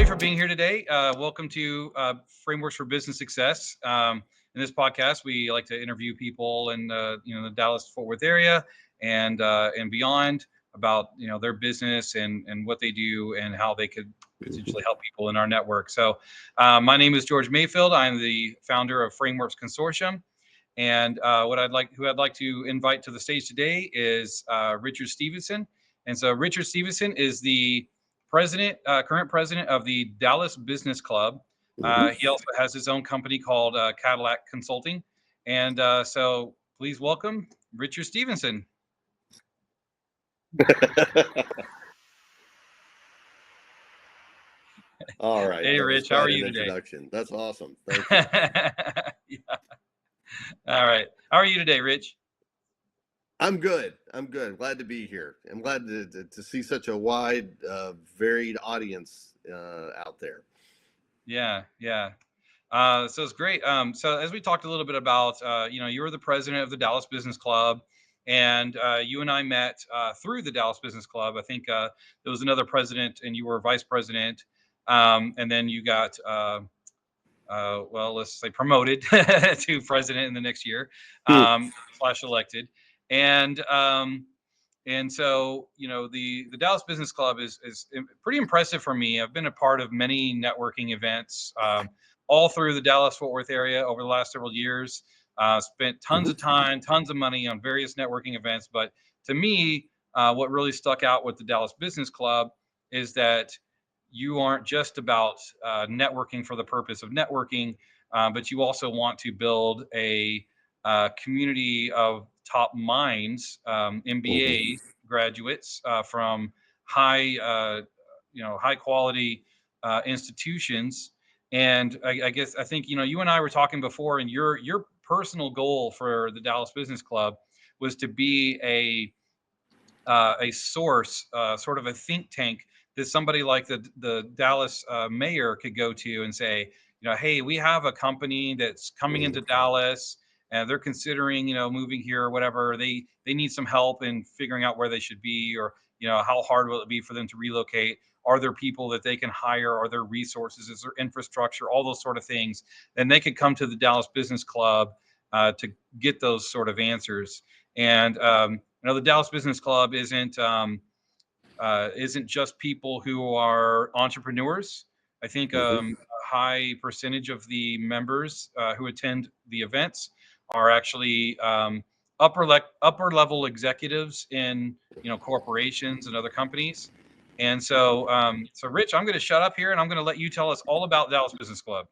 everybody for being here today. Welcome to Frameworks for Business Success. In this podcast, we like to interview people in the Dallas-Fort Worth area and beyond about their business and what they do and how they could potentially help people in our network. So, my name is George Mayfield. I'm the founder of Frameworks Consortium, and who I'd like to invite to the stage today is Richard Stevenson. And so, Richard Stevenson is the current president of the Dallas Business Club. He also has his own company called Cadillac Consulting. And so please welcome Richard Stevenson. All right. Hey, Rich, how are you today? Introduction. That's awesome. Thank you. Yeah. All right. How are you today, Rich? I'm good. I'm glad to be here. I'm glad to see such a wide, varied audience out there. Yeah. So it's great. So as we talked a little bit about, you were the president of the Dallas Business Club, and you and I met through the Dallas Business Club. I think there was another president, and you were vice president, and then you got, let's say, promoted to president in the next year, / elected. And so the Dallas Business Club is pretty impressive for me. I've been a part of many networking events all through the Dallas-Fort Worth area over the last several years. Spent tons of time, tons of money on various networking events. But to me, what really stuck out with the Dallas Business Club is that you aren't just about networking for the purpose of networking, but you also want to build a community of top minds, MBA graduates from high quality institutions. And I think you and I were talking before, and your personal goal for the Dallas Business Club was to be a source, sort of a think tank that somebody like the Dallas mayor could go to and say, hey, we have a company that's coming into Dallas, and they're considering, moving here or whatever. They need some help in figuring out where they should be, or, how hard will it be for them to relocate? Are there people that they can hire? Are there resources? Is there infrastructure? All those sort of things. And they could come to the Dallas Business Club to get those sort of answers. And, the Dallas Business Club isn't just people who are entrepreneurs. I think a high percentage of the members who attend the events are actually upper level executives in corporations and other companies. And so Rich, I'm going to shut up here and I'm going to let you tell us all about Dallas Business Club.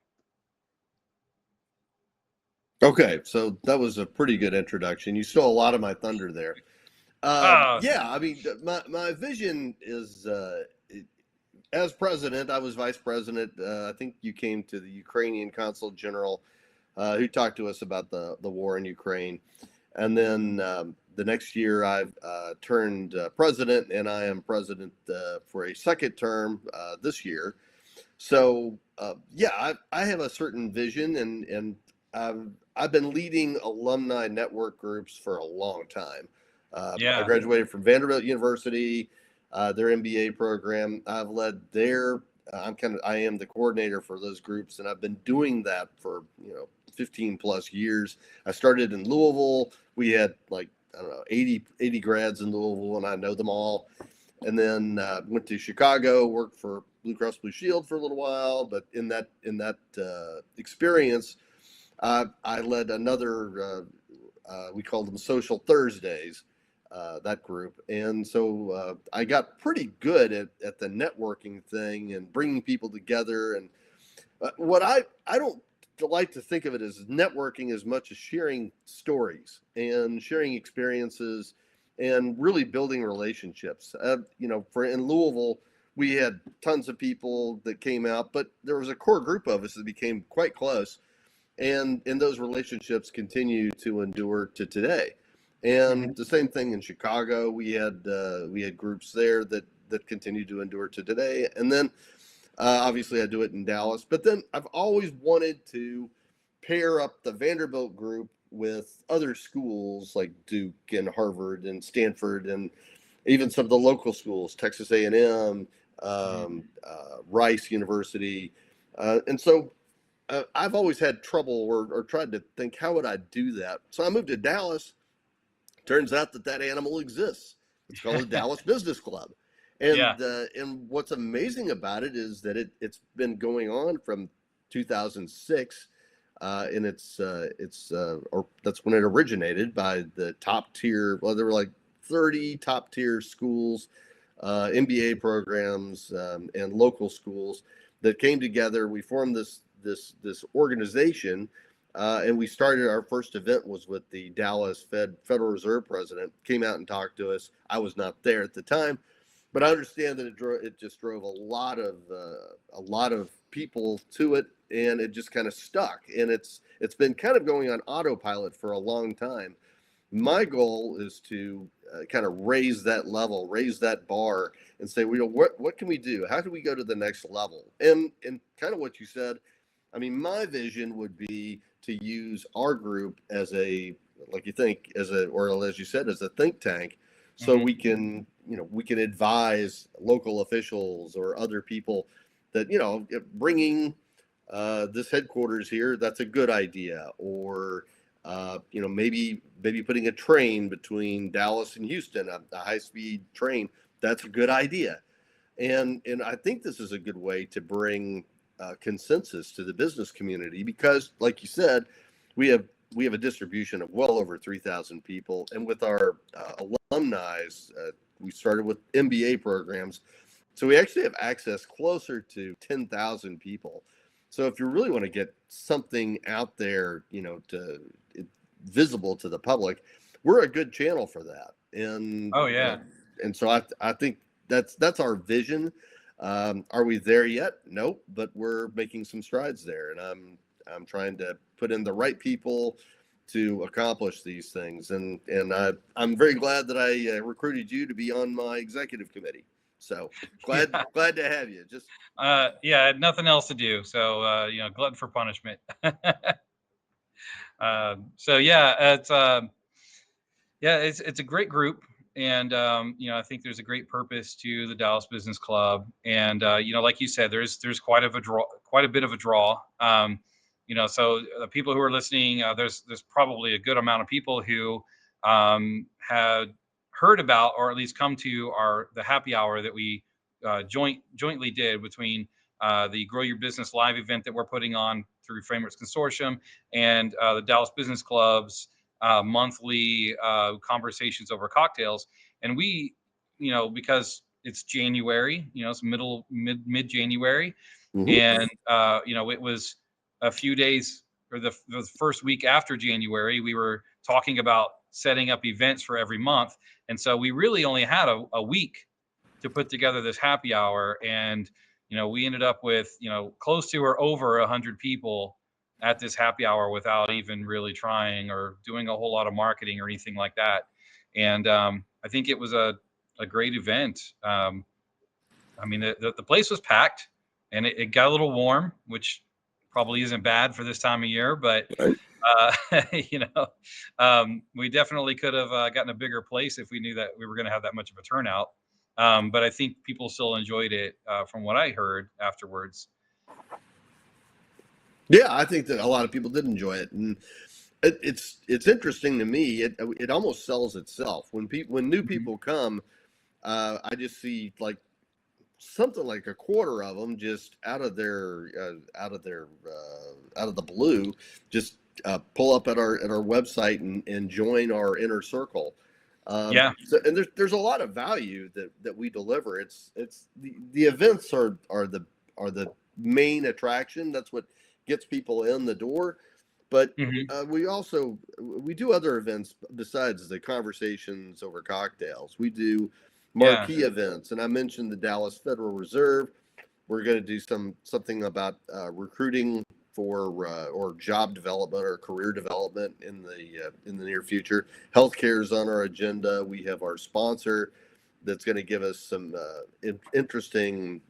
Okay, so that was a pretty good introduction. You stole a lot of my thunder there. Yeah, I mean, my vision is, as president, I was vice president. I think you came to the Ukrainian Consul General, who talked to us about the war in Ukraine. And then the next year I turned president, and I am president for a second term this year. So, I have a certain vision, and I've been leading alumni network groups for a long time. I graduated from Vanderbilt University, their MBA program. I've led I am the coordinator for those groups, and I've been doing that for 15 plus years. I started in Louisville. We had 80 grads in Louisville, and I know them all. And then went to Chicago, worked for Blue Cross Blue Shield for a little while. But in that experience, I led another. We called them Social Thursdays. That group. And so I got pretty good at the networking thing and bringing people together. And what I don't like to think of it as networking as much as sharing stories and sharing experiences and really building relationships. In Louisville, we had tons of people that came out, but there was a core group of us that became quite close. And those relationships continue to endure to today. And the same thing in Chicago. We had groups there that continue to endure to today. And then obviously I do it in Dallas. But then I've always wanted to pair up the Vanderbilt group with other schools like Duke and Harvard and Stanford and even some of the local schools, Texas A&M, Rice University. And so I've always had trouble or tried to think, how would I do that? So I moved to Dallas. Turns out that animal exists. It's called the Dallas Business Club. Yeah. And what's amazing about it is that it's been going on from 2006, and or that's when it originated by the top tier. Well, there were like 30 top tier schools, MBA programs, and local schools that came together. We formed this organization. And we started, our first event was with the Dallas Federal Reserve president, came out and talked to us. I was not there at the time, but I understand that it just drove a lot of people to it, and it just kind of stuck. And it's been kind of going on autopilot for a long time. My goal is to kind of raise that level, raise that bar, and say, what can we do? How can we go to the next level? And kind of what you said. I mean, my vision would be to use our group as as you said, as a think tank, so we can advise local officials or other people that, bringing this headquarters here, that's a good idea. Or, maybe putting a train between Dallas and Houston, a high-speed train, that's a good idea. And I think this is a good way to bring consensus to the business community, because, like you said, we have a distribution of well over 3,000 people, and with our alumni, we started with MBA programs, so we actually have access closer to 10,000 people. So if you really want to get something out there, visible to the public, we're a good channel for that. And and so I think that's our vision. Are we there yet? Nope, but we're making some strides there, and I'm trying to put in the right people to accomplish these things. And I'm very glad that I recruited you to be on my executive committee. So glad to have you. Just I had nothing else to do, so glutton for punishment. It's a great group. And, I think there's a great purpose to the Dallas Business Club. And, like you said, there's quite a bit of a draw. So the people who are listening, there's probably a good amount of people who had heard about, or at least come to the happy hour that we jointly did between the Grow Your Business Live event that we're putting on through Frameworks Consortium and the Dallas Business Club's monthly conversations over cocktails. And we, because it's January, it's mid January, and it was a few days, or the first week after January, we were talking about setting up events for every month, and so we really only had a week to put together this happy hour. And we ended up with close to or over 100 people at this happy hour without even really trying or doing a whole lot of marketing or anything like that. And I think it was a great event. The place was packed, and it got a little warm, which probably isn't bad for this time of year, but we definitely could have gotten a bigger place if we knew that we were going to have that much of a turnout. But I think people still enjoyed it from what I heard afterwards. Yeah, I think that a lot of people did enjoy it, and it's interesting to me. It almost sells itself when new people come. I just see like something like a quarter of them just out of the blue, just pull up at our website and join our inner circle. So, and there's a lot of value that we deliver. It's the events are the main attraction. That's what gets people in the door. But we do other events besides the conversations over cocktails. We do marquee events, and I mentioned the Dallas Federal Reserve. We're going to do something about recruiting for or job development or career development in the near future. Healthcare is on our agenda. We have our sponsor that's going to give us some interesting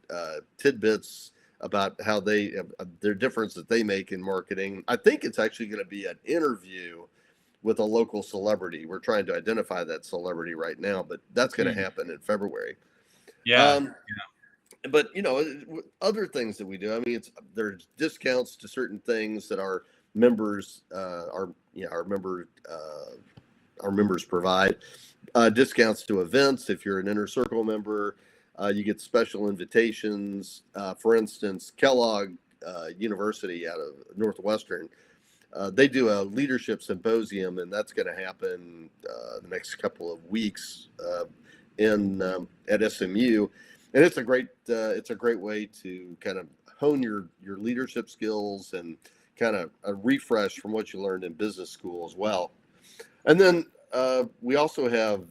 tidbits about how their difference that they make in marketing. I think it's actually going to be an interview with a local celebrity. We're trying to identify that celebrity right now, but that's going to happen in February. but other things that we do. I mean, there's discounts to certain things that our members our members provide. Discounts to events. If you're an inner circle member, you get special invitations. For instance, Kellogg University out of Northwestern, they do a leadership symposium, and that's going to happen the next couple of weeks at SMU, and it's a great way to kind of hone your leadership skills and kind of a refresh from what you learned in business school as well. And then we also have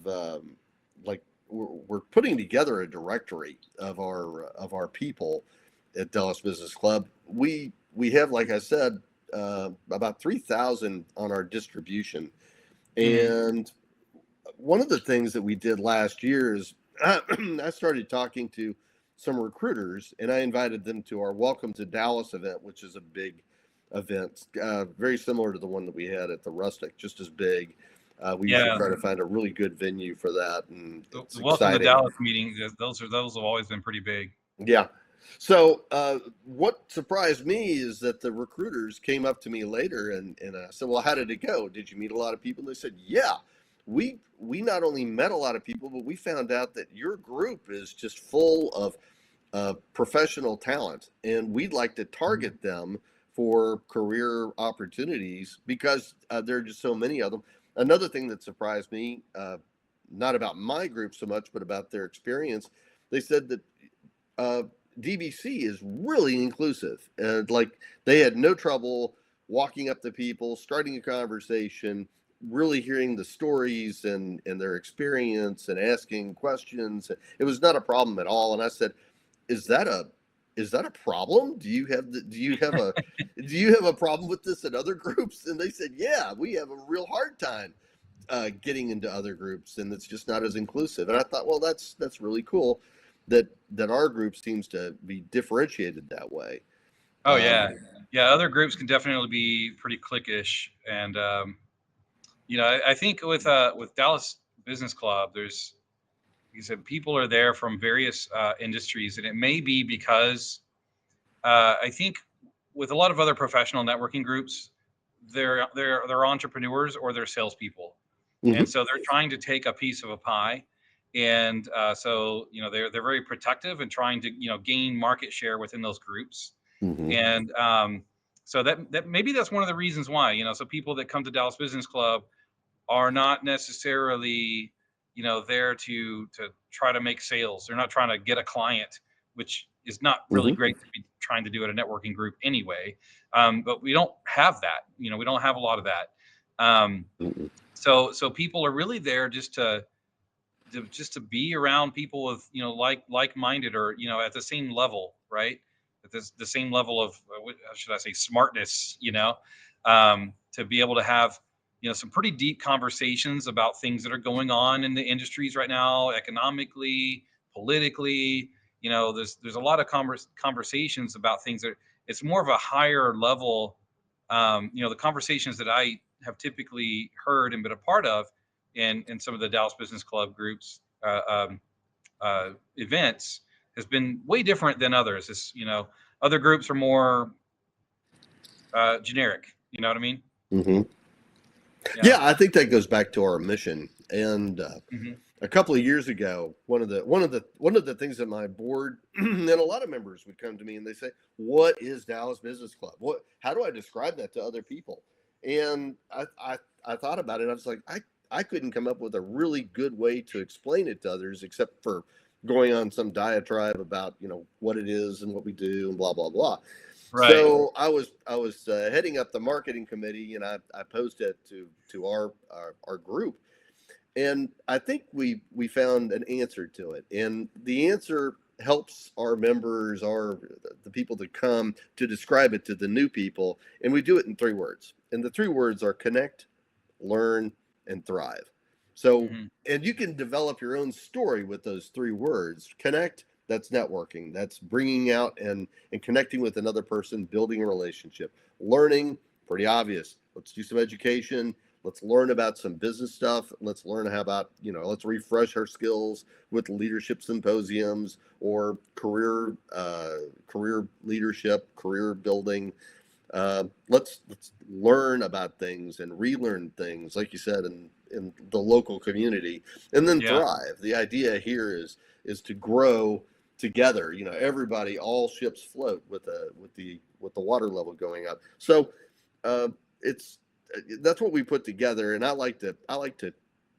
we're putting together a directory of our people at Dallas Business Club. We have, like I said, about 3,000 on our distribution. And one of the things that we did last year is I started talking to some recruiters, and I invited them to our Welcome to Dallas event, which is a big event, very similar to the one that we had at the Rustic, just as big. We usually try to find a really good venue for that, and the Welcome to Dallas meetings, those have always been pretty big. Yeah. So what surprised me is that the recruiters came up to me later and I said, well, how did it go? Did you meet a lot of people? And they said, yeah, we not only met a lot of people, but we found out that your group is just full of professional talent, and we'd like to target them for career opportunities because there are just so many of them. Another thing that surprised me, not about my group so much, but about their experience, they said that DBC is really inclusive, and like they had no trouble walking up to people, starting a conversation, really hearing the stories and their experience and asking questions. It was not a problem at all. And I said, is that a problem? Do you have a problem with this in other groups? And they said, yeah, we have a real hard time getting into other groups, and it's just not as inclusive. And I thought, well, that's really cool that our group seems to be differentiated that way. Oh yeah. Other groups can definitely be pretty cliquish, and I think with Dallas Business Club, there's, like you said, people are there from various industries, and it may be because I think with a lot of other professional networking groups, they're entrepreneurs or they're salespeople, and so they're trying to take a piece of a pie. And so they're very protective and trying to gain market share within those groups. And so that maybe that's one of the reasons why so people that come to Dallas Business Club are not necessarily there to try to make sales. They're not trying to get a client, which is not really great to be trying to do at a networking group anyway. But we don't have that. We don't have a lot of that. So people are really there just to be around people with like-minded or at the same level, right? At the same level of how should I say, smartness, to be able to have some pretty deep conversations about things that are going on in the industries right now, economically, politically. There's a lot of conversations about things that it's more of a higher level. The conversations that I have typically heard and been a part of in some of the Dallas Business Club groups events has been way different than others. It's, other groups are more generic. You know what I mean? Yeah, I think that goes back to our mission. And a couple of years ago, one of the things that my board and a lot of members would come to me and they say, "What is Dallas Business Club? How do I describe that to other people?" And I thought about it. I was like, I couldn't come up with a really good way to explain it to others except for going on some diatribe about what it is and what we do and blah blah blah. Right. So I was heading up the marketing committee, and I posed it to our group, and I think we found an answer to it, and the answer helps our members, the people that come, to describe it to the new people, and we do it in 3 words, and the 3 words are connect, learn, and thrive. So, and you can develop your own story with those 3 words. Connect, that's networking. That's bringing out and connecting with another person, building a relationship. Learning, pretty obvious. Let's do some education. let's learn about some business stuff. Let's learn how about, let's refresh our skills with leadership symposiums or career leadership, career building. Let's learn about things and relearn things, like you said, in the local community, and then thrive. The idea here is to grow together. Everybody, all ships float with the water level going up. So that's what we put together, and I like to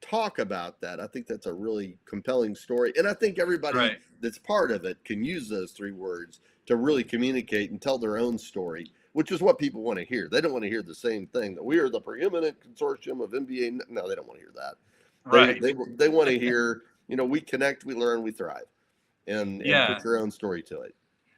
talk about that. I think that's a really compelling story, and I think everybody that's part of it can use those 3 words to really communicate and tell their own story, which is what people want to hear. They don't want to hear the same thing, that we are the preeminent consortium of MBA. No, they don't want to hear that. Right. They want to hear, we connect, we learn, we thrive, and put your own story to it.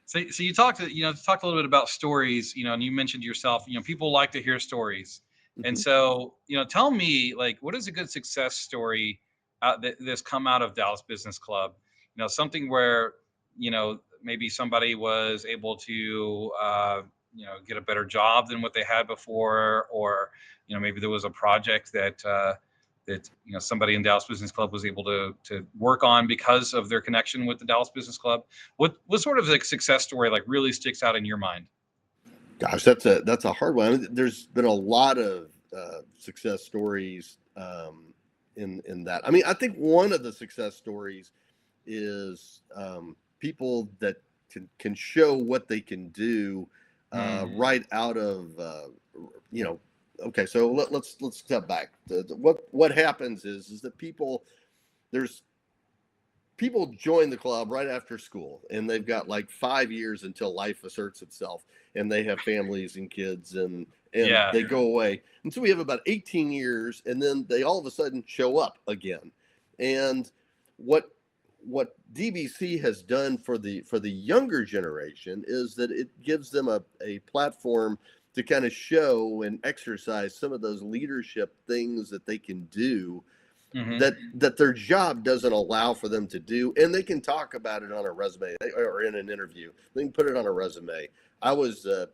So you talked a little bit about stories, and you mentioned yourself, people like to hear stories. And so, tell me, like, what is a good success story that's come out of Dallas Business Club? Something where, maybe somebody was able to, get a better job than what they had before, or, maybe there was a project that somebody in Dallas Business Club was able to work on because of their connection with the Dallas Business Club. What sort of like success story like really sticks out in your mind? Gosh, that's a hard one. I mean, there's been a lot of success stories in that. I mean, I think one of the success stories is people that can show what they can do right out of Okay, so let's step back. What happens is that people join the club right after school, and they've got like 5 years until life asserts itself, and they have families and kids, and they go away. And so we have about 18 years, and then they all of a sudden show up again. And what DBC has done for the younger generation is that it gives them a platform to kind of show and exercise some of those leadership things that they can do that their job doesn't allow for them to do, and they can talk about it on a resume or in an interview. They can put it on a resume. I was the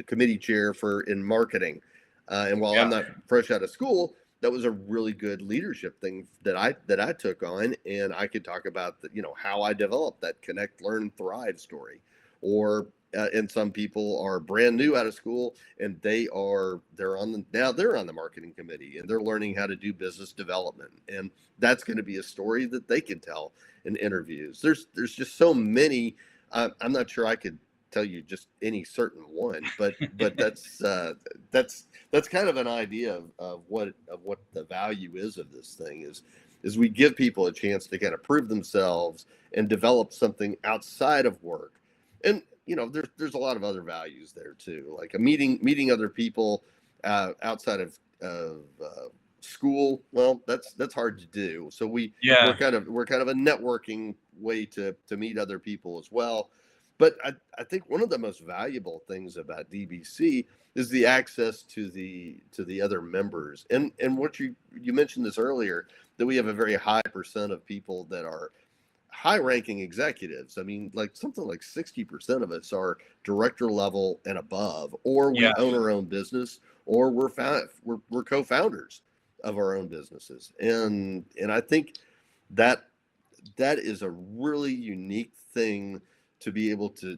committee chair in marketing, and while I'm not fresh out of school, that was a really good leadership thing that I took on, and I could talk about how I developed that connect, learn, thrive story. Or and some people are brand new out of school, and they're on the marketing committee, and they're learning how to do business development, and that's going to be a story that they can tell in interviews. There's just so many. I'm not sure I could tell you just any certain one, but that's kind of an idea of what the value is of this thing is we give people a chance to kind of prove themselves and develop something outside of work. And there's a lot of other values there too, like meeting other people outside of school. Well, that's hard to do. So we're kind of a networking way to meet other people as well. But I think one of the most valuable things about DBC is the access to the other members. And what you mentioned this earlier, that we have a very high percent of people that are high-ranking executives. I mean, like something like 60% of us are director level and above, or we own our own business, or we're co-founders of our own businesses. And I think that is a really unique thing to be able to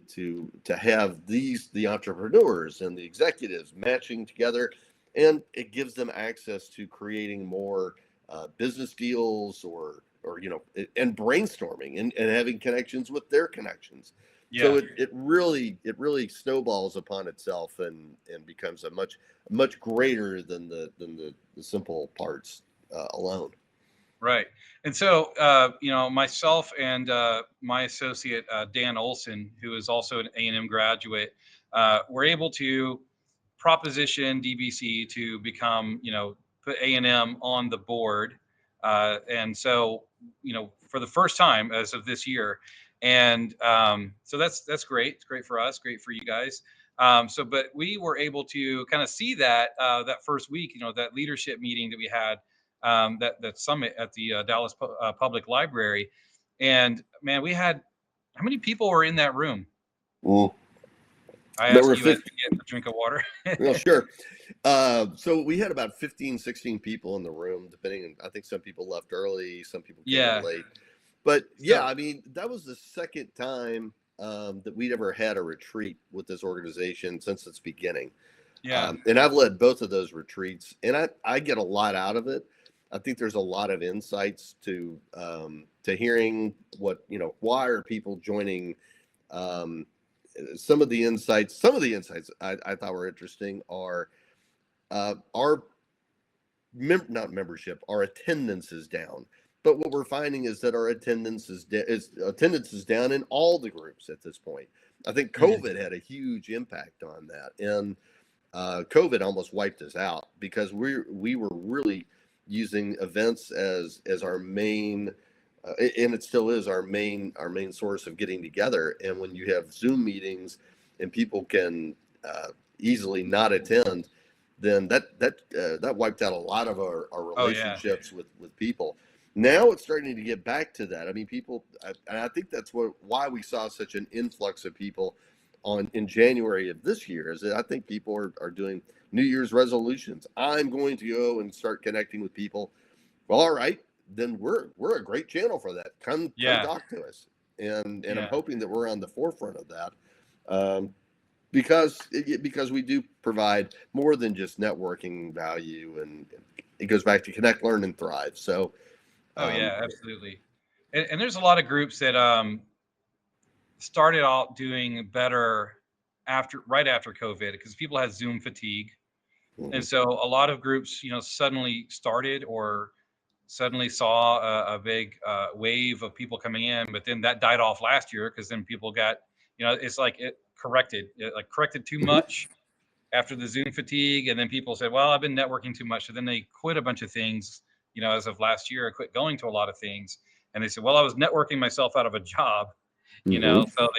have the entrepreneurs and the executives matching together, and it gives them access to creating more business deals or and brainstorming and having connections with their connections. So it really snowballs upon itself and becomes a much greater than the simple parts alone. Right. And so, myself and my associate, Dan Olson, who is also an A&M graduate, were able to proposition DBC to become, put A&M on the board. And so, for the first time as of this year. And so that's great. It's great for us, great for you guys. But we were able to kind of see that first week, that leadership meeting that we had, that summit at the Dallas Public Library. And man, we had, how many people were in that room? Well, I There ask were you as 50. we get a drink of water. Well, sure. So we had about 15, 16 people in the room, depending. I think some people left early, some people came in Yeah. late. But yeah, So I mean, that was the second time that we'd ever had a retreat with this organization since its beginning. yeah. And I've led both of those retreats, and I get a lot out of it. I think there's a lot of insights to hearing what, why are people joining. Um, some of the insights I thought were interesting are our not membership, our attendance is down. But what we're finding is that our attendance is down in all the groups at this point. I think COVID had a huge impact on that, and COVID almost wiped us out because we were really using events as our main, and it still is our main source of getting together. And when you have Zoom meetings and people can easily not attend, then that wiped out a lot of our Oh yeah. relationships with people. Now it's starting to get back to that. I mean, and I think that's why we saw such an influx of people in January of this year. Is that I think people are doing New Year's resolutions. I'm going to go and start connecting with people. Well, all right, then we're a great channel for that. Come Yeah. talk to us, and I'm Yeah. hoping that we're on the forefront of that. Because we do provide more than just networking value, and it goes back to connect, learn, and thrive. So, Oh yeah, absolutely. And there's a lot of groups that started out doing better right after COVID because people had Zoom fatigue. And so a lot of groups, suddenly started or suddenly saw a big wave of people coming in, but then that died off last year because then people got, it's like it corrected too much after the Zoom fatigue. And then people said, well, I've been networking too much. So then they quit a bunch of things, as of last year, I quit going to a lot of things. And they said, well, I was networking myself out of a job, so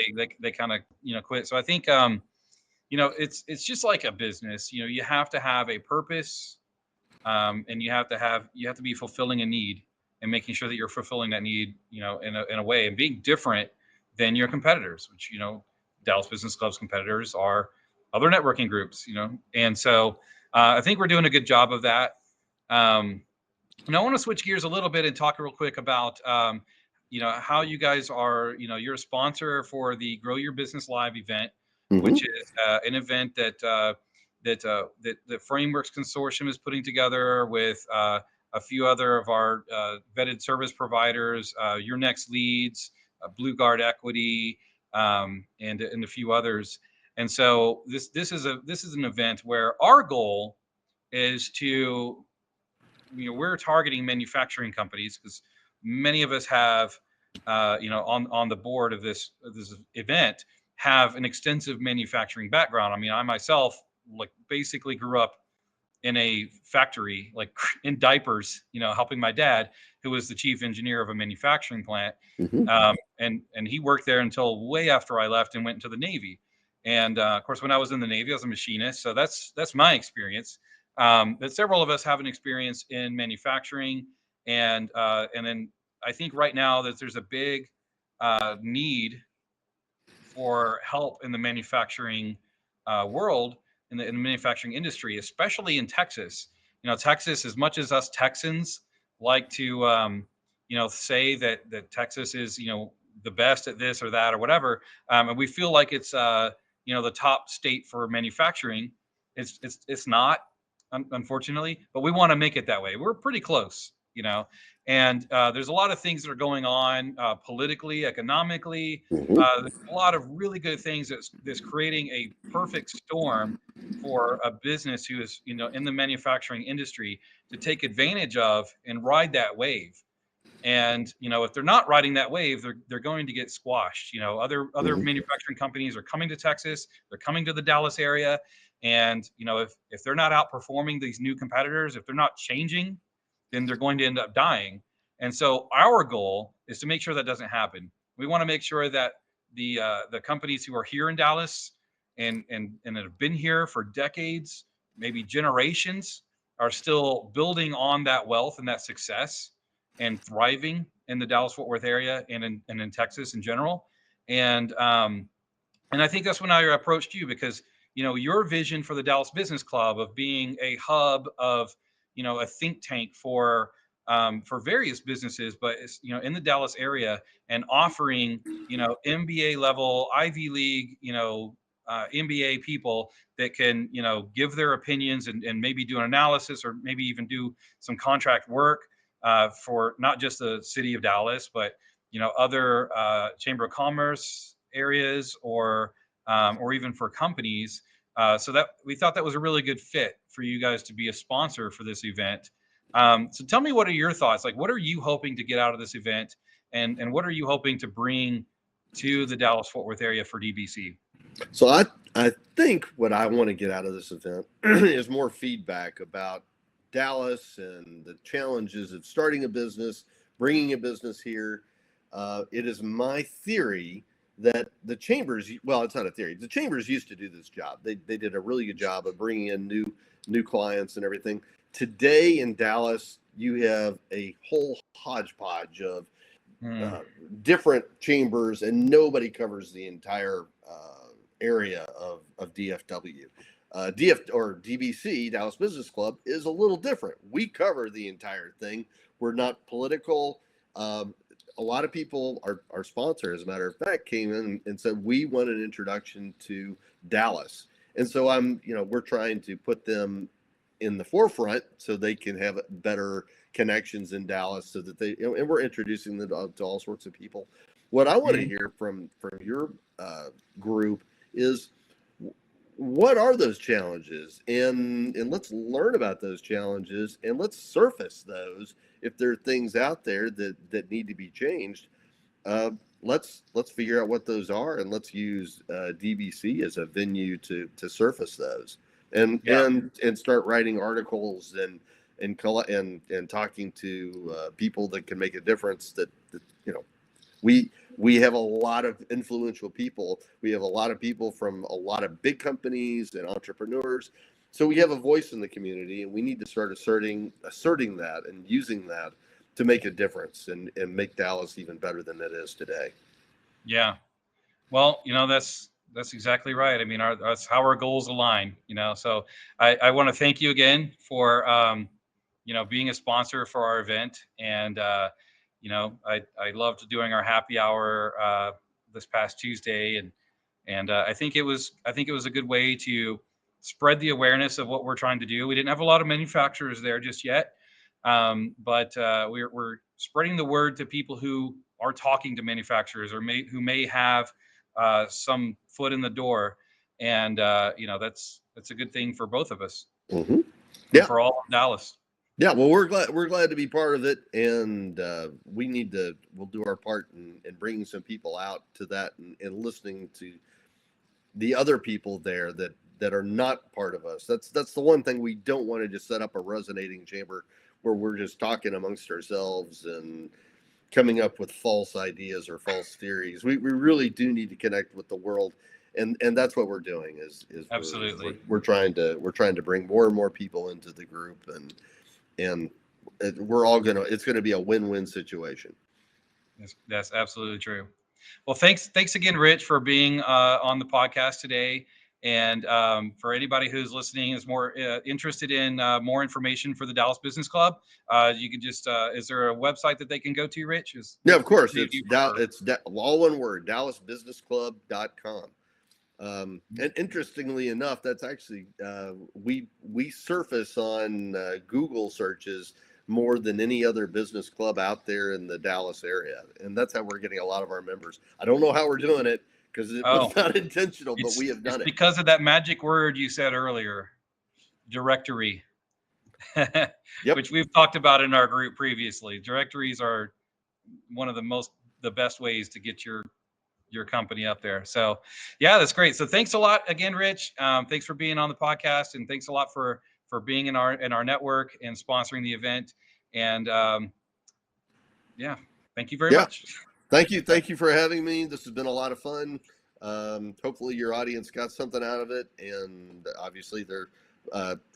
they kind of, quit. So I think, it's just like a business, you have to have a purpose, and you have to be fulfilling a need and making sure that you're fulfilling that need, in a way and being different than your competitors, which, Dallas Business Club's competitors are other networking groups, and so I think we're doing a good job of that. And I want to switch gears a little bit and talk real quick about, how you guys are, you're a sponsor for the Grow Your Business Live event, which is an event that the Frameworks Consortium is putting together with a few other of our vetted service providers, Your Next Leads, Blue Guard Equity, and a few others. And so this is an event where our goal is to, we're targeting manufacturing companies because many of us have, on the board of this event, have an extensive manufacturing background. I mean, I myself basically grew up in a factory, in diapers, helping my dad, who was the chief engineer of a manufacturing plant. And he worked there until way after I left and went into the Navy. And of course, when I was in the Navy, I was a machinist. So that's my experience. But several of us have an experience in manufacturing. And then I think right now that there's a big need for help in the manufacturing world, in the manufacturing industry, especially in Texas. Texas, as much as us Texans like to, say that Texas is, the best at this or that or whatever, and we feel like it's, the top state for manufacturing. It's not, unfortunately, but we want to make it that way. We're pretty close, and there's a lot of things that are going on politically, economically. There's a lot of really good things that's creating a perfect storm for a business who is, in the manufacturing industry to take advantage of and ride that wave. And if they're not riding that wave, they're going to get squashed. Other manufacturing companies are coming to Texas, they're coming to the Dallas area, and if they're not outperforming these new competitors, if they're not changing, then they're going to end up dying. And so our goal is to make sure that doesn't happen. We want to make sure that the companies who are here in Dallas and that have been here for decades, maybe generations, are still building on that wealth and that success and thriving in the Dallas-Fort Worth area and in Texas in general. And And I think that's when I approached you, because, your vision for the Dallas Business Club of being a hub of, a think tank for various businesses, but it's, in the Dallas area, and offering, MBA level, Ivy League, MBA people that can, give their opinions, and maybe do an analysis, or maybe even do some contract work for not just the city of Dallas, but, other Chamber of Commerce areas, or even for companies. So that we thought that was a really good fit for you guys to be a sponsor for this event. So tell me, what are your thoughts? Like, what are you hoping to get out of this event, and what are you hoping to bring to the Dallas-Fort Worth area for DBC? So I think what I want to get out of this event is more feedback about Dallas and the challenges of starting a business, bringing a business here. It is my theory that the chambers, well, it's not a theory. The chambers used to do this job. They did a really good job of bringing in new clients and everything. Today in Dallas, you have a whole hodgepodge of different chambers, and nobody covers the entire area of DFW. DBC, Dallas Business Club, is a little different. We cover the entire thing. We're not political. A lot of people, our sponsor, as a matter of fact, came in and said, we want an introduction to Dallas. And so we're trying to put them in the forefront so they can have better connections in Dallas, so that and we're introducing them to all sorts of people. What I want to hear from your group is, what are those challenges, and let's learn about those challenges, and let's surface those. If there are things out there that need to be changed, let's figure out what those are, and let's use DBC as a venue to surface those, and start writing articles and talking to people that can make a difference. That we have a lot of influential people. We have a lot of people from a lot of big companies and entrepreneurs. So we have a voice in the community, and we need to start asserting that and using that to make a difference and make Dallas even better than it is today. Yeah. Well, that's exactly right. I mean, that's how our goals align, so I want to thank you again for, being a sponsor for our event. And, I loved doing our happy hour this past Tuesday, and I think it was a good way to spread the awareness of what we're trying to do. We didn't have a lot of manufacturers there just yet, but we're spreading the word to people who are talking to manufacturers, or who may have some foot in the door, and that's a good thing for both of us. Mm-hmm. Yeah, for all of Dallas. Yeah, well, we're glad to be part of it, and we'll do our part in bringing some people out to that, and listening to the other people there that are not part of us. That's the one thing we don't want to just set up a resonating chamber where we're just talking amongst ourselves and coming up with false ideas or false theories. We really do need to connect with the world, and that's what we're doing. Is absolutely we're trying to bring more and more people into the group, and it's going to be a win-win situation. That's absolutely true. Well, thanks again, Rich, for being on the podcast today. And for anybody who's listening is more interested in more information for the Dallas Business Club, you can just is there a website that they can go to, Rich? Yeah, of course. It's all one word, DallasBusinessClub.com. And interestingly enough, that's actually we surface on Google searches more than any other business club out there in the Dallas area, and that's how we're getting a lot of our members. I don't know how we're doing it, because it was not intentional, but we have done it because of that magic word you said earlier, directory. Yep. Which we've talked about in our group previously. Directories are one of the best ways to get your company up there. So yeah, that's great. So thanks a lot again, Rich. Thanks for being on the podcast, and thanks a lot for being in our network and sponsoring the event. And yeah, thank you very much. Thank you for having me. This has been a lot of fun. Hopefully your audience got something out of it, and obviously they're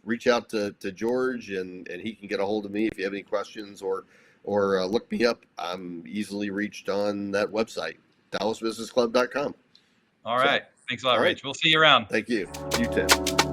reach out to George, and he can get a hold of me if you have any questions, or look me up. I'm easily reached on that website, DallasBusinessClub.com. All right. Thanks a lot, All right. Rich. We'll see you around. Thank you. You too.